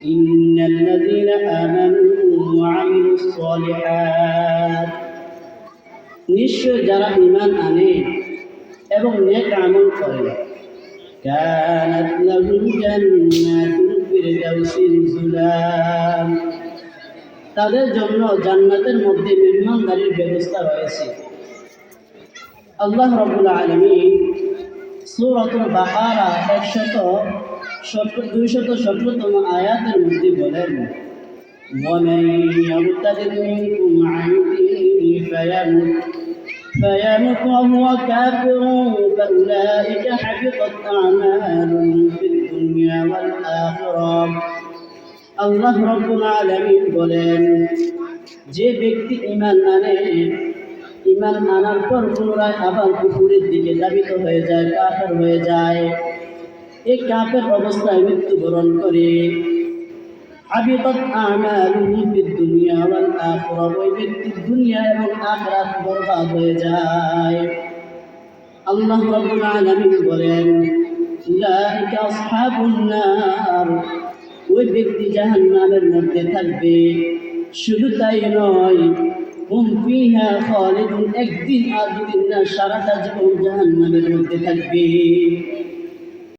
إن الذين آمنوا وعملوا الصالحات নিশ্চয় যারা ঈমান আনে এবং নেক আমল করে কানাত লাহুম জান্নাতুল ফিরদাউসি নুজুলা তাদের জন্য জান্নাতের মধ্যে মেহমানদারির ব্যবস্থা রয়েছে। আল্লাহ রাব্বুল আলামিন সূরাতুল বাকারা 217তম আয়াতের মধ্যে বলেন, وَمَن يَرْتَدِدْ مِنكُمْ عَنْ دِينِهِ فيمت وهو كافر فأولئك حبطت أعمالهم في الدنيا والآخرة। আল্লাহ রাব্বুল আলামিন বলেন, যে ব্যক্তি ঈমান আনার পর পুনরায় আবার কুফরের দিকে ধাবিত হয়ে যায়, কাফের হয়ে যায়, এই কাফের অবস্থায় মৃত্যুবরণ করে, হাবিতাত আমালুহু ফিদ দুনিয়া ওয়াল আখিরা, ওই ব্যক্তির দুনিয়া এবং আখিরাত বরবাদ হয়ে যায়। আল্লাহ রাব্বুল আলামিন বলেন, উলাইকা আসহাবুন নার, ওই ব্যক্তি জাহান্নামের মধ্যে থাকবে। শুধু তাই নয়, হুম ফিহা খালিদুন, একদিন আর দুদিন না, সারাটা জীবন জাহান্নামের মধ্যে থাকবে।